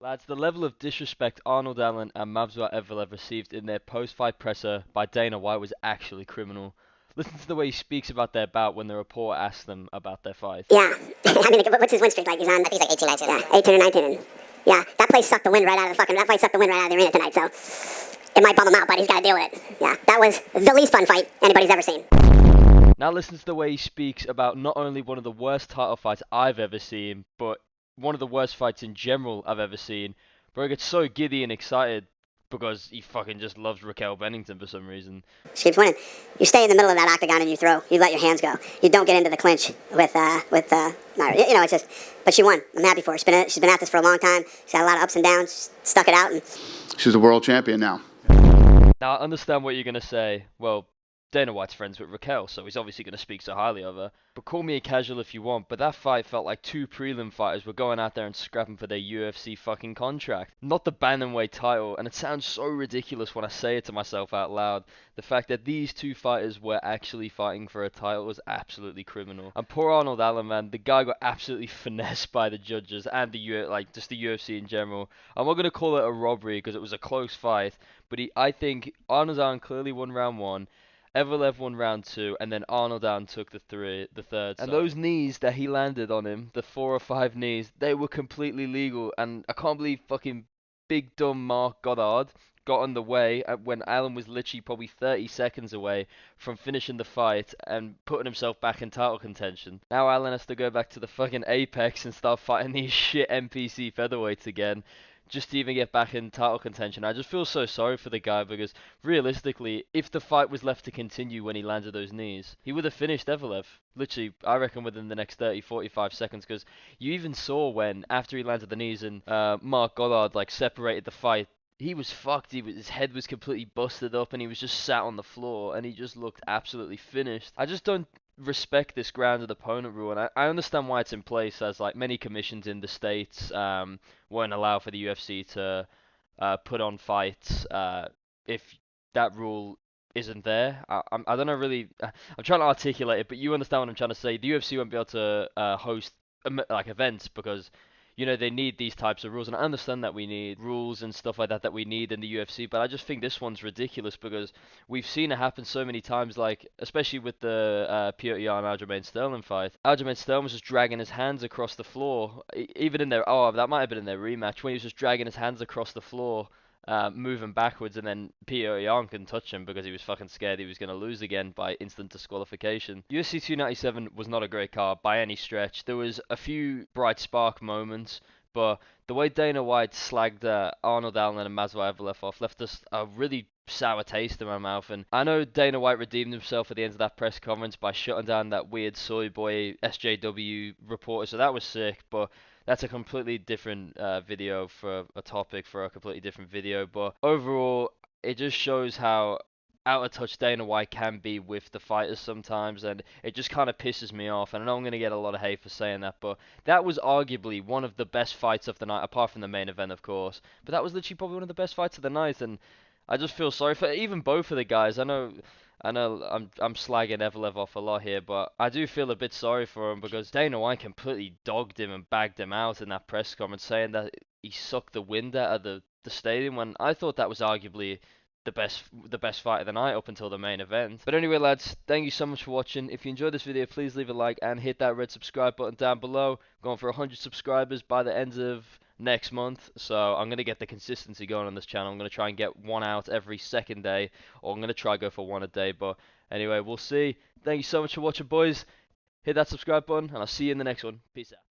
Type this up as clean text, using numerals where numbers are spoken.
Lads, the level of disrespect Arnold Allen and Mavsar Evelev received in their post-fight presser by Dana White was actually criminal. Listen to the way he speaks about their bout when the reporter asks them about their fight. Yeah. I mean, what's his win streak like? He's on, I think he's like 18, 19. Yeah, 18 or 19. And yeah, that place sucked the wind right out of the fucking, that fight sucked the wind right out of the arena tonight, so it might bum him out, but he's got to deal with it. Yeah, that was the least fun fight anybody's ever seen. Now listen to the way he speaks about not only one of the worst title fights I've ever seen, but one of the worst fights in general I've ever seen. Bro gets so giddy and excited because he fucking just loves Raquel Bennington for some reason. She keeps winning. You stay in the middle of that octagon and you throw. You let your hands go. You don't get into the clinch with Myra. You know, it's just. But she won. I'm happy for her. She's been at this for a long time. She's had a lot of ups and downs. She's stuck it out, and she's a world champion now. Now I understand what you're gonna say. Well, Dana White's friends with Raquel, so he's obviously going to speak so highly of her. But call me a casual if you want, but that fight felt like two prelim fighters were going out there and scrapping for their UFC fucking contract. Not the bantamweight title, and it sounds so ridiculous when I say it to myself out loud. The fact that these two fighters were actually fighting for a title was absolutely criminal. And poor Arnold Allen, man, the guy got absolutely finessed by the judges and just the UFC in general. I'm not going to call it a robbery because it was a close fight, but I think Arnold Allen clearly won round one. Evelev won round two, and then Arnold Allen took the third. And those knees that he landed on him, the 4 or 5 knees, they were completely legal. And I can't believe fucking big dumb Mark Goddard got in the way when Allen was literally probably 30 seconds away from finishing the fight and putting himself back in title contention. Now Allen has to go back to the fucking Apex and start fighting these shit NPC featherweights again, just to even get back in title contention. I just feel so sorry for the guy because realistically, if the fight was left to continue when he landed those knees, he would have finished Evelev. Literally, I reckon within the next 30, 45 seconds, because you even saw when, after he landed the knees and Mark Goddard like separated the fight, he was fucked. His head was completely busted up and he was just sat on the floor and he just looked absolutely finished. I just don't respect this grounded opponent rule, and I understand why it's in place, as like many commissions in the states won't allow for the UFC to put on fights if that rule isn't there. I don't know really. I'm trying to articulate it, but you understand what I'm trying to say. The UFC won't be able to host like events because they need these types of rules, and I understand that we need rules and stuff like that we need in the UFC, but I just think this one's ridiculous because we've seen it happen so many times, like, especially with the Petr Yan Aljamain Sterling fight. Aljamain Sterling was just dragging his hands across the floor, even in their, that might have been in their rematch, when he was just dragging his hands across the floor, moving backwards, and then Petr Yan couldn't touch him because he was fucking scared he was going to lose again by instant disqualification. UFC 297 was not a great card by any stretch. There was a few bright spark moments, but the way Dana White slagged Arnold Allen and Mavsar Evelev off left us a really sour taste in my mouth. And I know Dana White redeemed himself at the end of that press conference by shutting down that weird soy boy SJW reporter, so that was sick, but that's a completely different video for a topic for a completely different video. But overall, it just shows how out of touch Dana White can be with the fighters sometimes, and it just kind of pisses me off. And I know I'm going to get a lot of hate for saying that, but that was arguably one of the best fights of the night, apart from the main event, of course. But that was literally probably one of the best fights of the night, and I just feel sorry for even both of the guys. I know I'm slagging Evelev off a lot here, but I do feel a bit sorry for him because Dana White completely dogged him and bagged him out in that press conference, saying that he sucked the wind out of the stadium, when I thought that was arguably the best fight of the night up until the main event. But anyway, lads, thank you so much for watching. If you enjoyed this video, please leave a like and hit that red subscribe button down below. Going for 100 subscribers by the end of next month, so I'm going to get the consistency going on this channel. I'm going to try and get one out every second day, or I'm going to try go for one a day. But anyway, we'll see. Thank you so much for watching, boys. Hit that subscribe button, and I'll see you in the next one. Peace out.